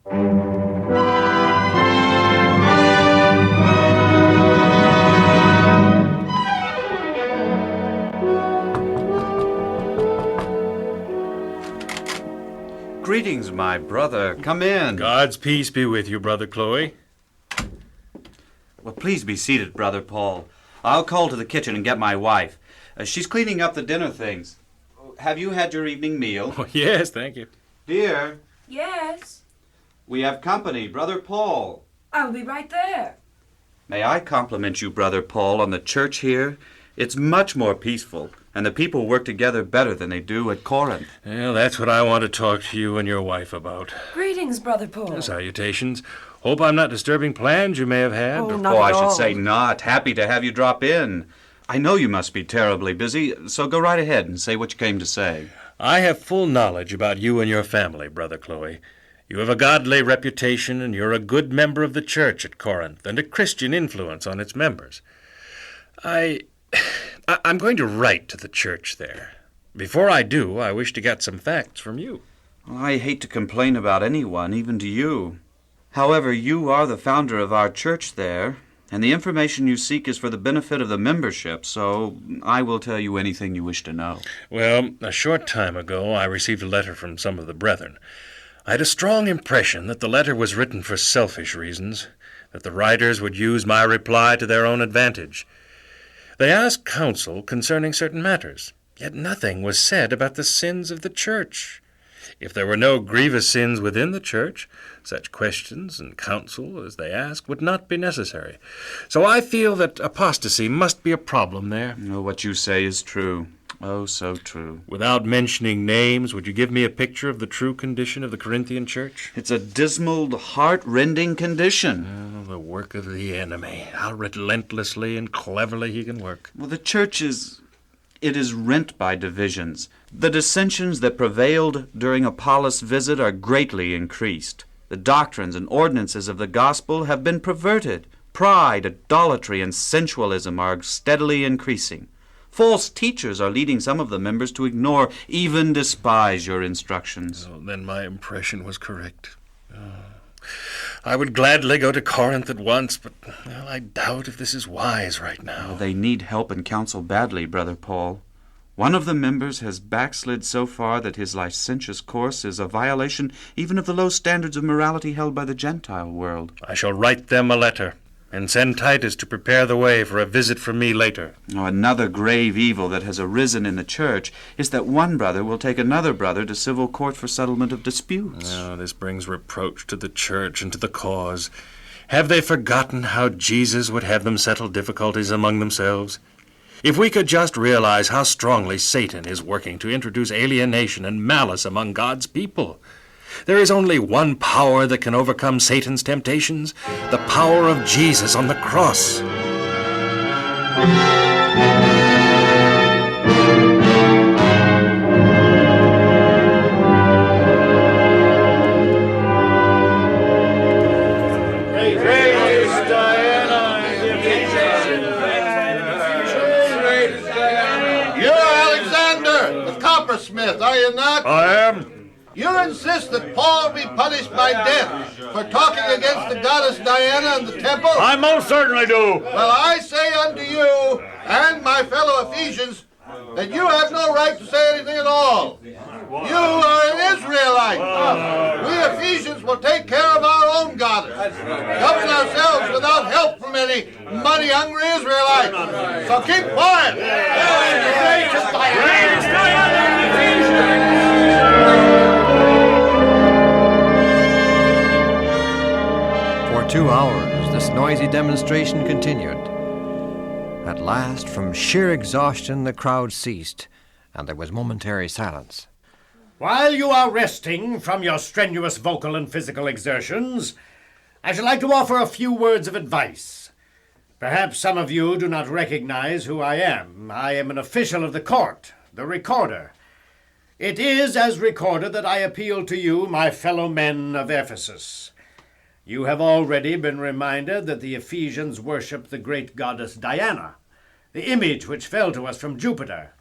Greetings, my brother. Come in. God's peace be with you, Brother Chloe. Well, please be seated, Brother Paul. I'll call to the kitchen and get my wife. She's cleaning up the dinner things. Have you had your evening meal? Oh, yes, thank you. Dear, Yes, we have company. Brother Paul. I'll be right there. May I compliment you, Brother Paul, on the church here? It's much more peaceful, and the people work together better than they do at Corinth. Well, that's what I want to talk to you and your wife about. Greetings, Brother Paul. Salutations. Hope I'm not disturbing plans you may have had. Oh, not I at all. should say not. Happy to have you drop in. I know you must be terribly busy, so go right ahead and say what you came to say. I have full knowledge about you and your family, Brother Chloe. You have a godly reputation, and you're a good member of the church at Corinth, and a Christian influence on its members. I'm going to write to the church there. Before I do, I wish to get some facts from you. I hate to complain about anyone, even to you. However, you are the founder of our church there, and the information you seek is for the benefit of the membership, so I will tell you anything you wish to know. Well, a short time ago, I received a letter from some of the brethren. I had a strong impression that the letter was written for selfish reasons, that the writers would use my reply to their own advantage. They asked counsel concerning certain matters, yet nothing was said about the sins of the church. If there were no grievous sins within the church, such questions and counsel as they asked would not be necessary. So I feel that apostasy must be a problem there. Oh, what you say is true. Oh, so true. Without mentioning names, would you give me a picture of the true condition of the Corinthian church? It's a dismal, heart-rending condition. Oh, the work of the enemy. How relentlessly and cleverly he can work. Well, the church is rent by divisions. The dissensions that prevailed during Apollos' visit are greatly increased. The doctrines and ordinances of the gospel have been perverted. Pride, idolatry, and sensualism are steadily increasing. False teachers are leading some of the members to ignore, even despise your instructions. Oh, then my impression was correct. I would gladly go to Corinth at once, but I doubt if this is wise right now. Well, they need help and counsel badly, Brother Paul. One of the members has backslid so far that his licentious course is a violation even of the low standards of morality held by the Gentile world. I shall write them a letter and send Titus to prepare the way for a visit from me later. Another grave evil that has arisen in the church is that one brother will take another brother to civil court for settlement of disputes. This brings reproach to the church and to the cause. Have they forgotten how Jesus would have them settle difficulties among themselves? If we could just realize how strongly Satan is working to introduce alienation and malice among God's people. There is only one power that can overcome Satan's temptations, the power of Jesus on the cross. You're Alexander, the coppersmith, are you not? I am. You insist that Paul be punished by death for talking against the goddess Diana in the temple? I most certainly do. Well, I say unto you and my fellow Ephesians that you have no right to say anything at all. You are an Israelite. We Ephesians will take care of our own goddess, govern ourselves without help from any money-hungry Israelites. So keep quiet. For 2 hours, this noisy demonstration continued. At last, from sheer exhaustion, the crowd ceased, and there was momentary silence. While you are resting from your strenuous vocal and physical exertions, I should like to offer a few words of advice. Perhaps some of you do not recognize who I am. I am an official of the court, the recorder. It is as recorder that I appeal to you, my fellow men of Ephesus. You have already been reminded that the Ephesians worship the great goddess Diana, the image which fell to us from Jupiter.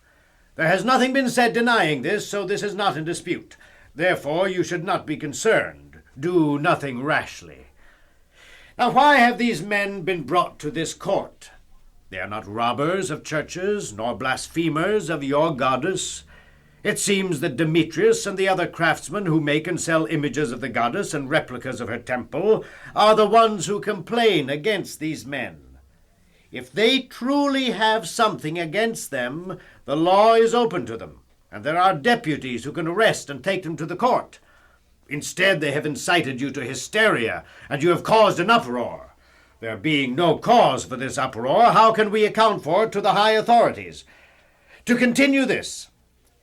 There has nothing been said denying this, so this is not in dispute. Therefore, you should not be concerned. do nothing rashly. Now, why have these men been brought to this court? They are not robbers of churches, nor blasphemers of your goddess. It seems that Demetrius and the other craftsmen who make and sell images of the goddess and replicas of her temple are the ones who complain against these men. If they truly have something against them, the law is open to them, and there are deputies who can arrest and take them to the court. Instead, they have incited you to hysteria, and you have caused an uproar. There being no cause for this uproar, how can we account for it to the high authorities? To continue this,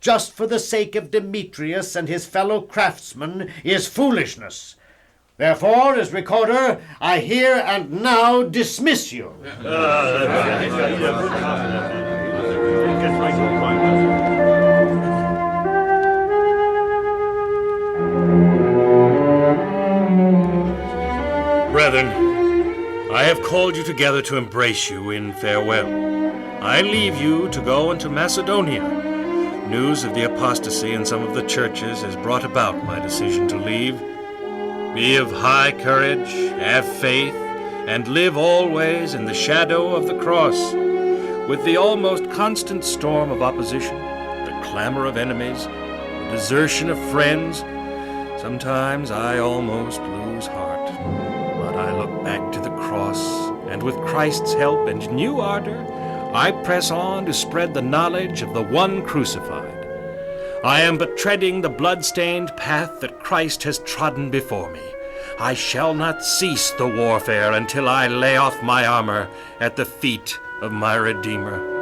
just for the sake of Demetrius and his fellow craftsmen, is foolishness. Therefore, as recorder, I here and now dismiss you. Brethren, I have called you together to embrace you in farewell. I leave you to go into Macedonia. News of the apostasy in some of the churches has brought about my decision to leave. Be of high courage, have faith, and live always in the shadow of the cross. With the almost constant storm of opposition, the clamor of enemies, the desertion of friends, sometimes I almost lose heart. But I look back to the cross, and with Christ's help and new ardor, I press on to spread the knowledge of the one crucified. I am but treading the blood-stained path that Christ has trodden before me. I shall not cease the warfare until I lay off my armor at the feet of my Redeemer.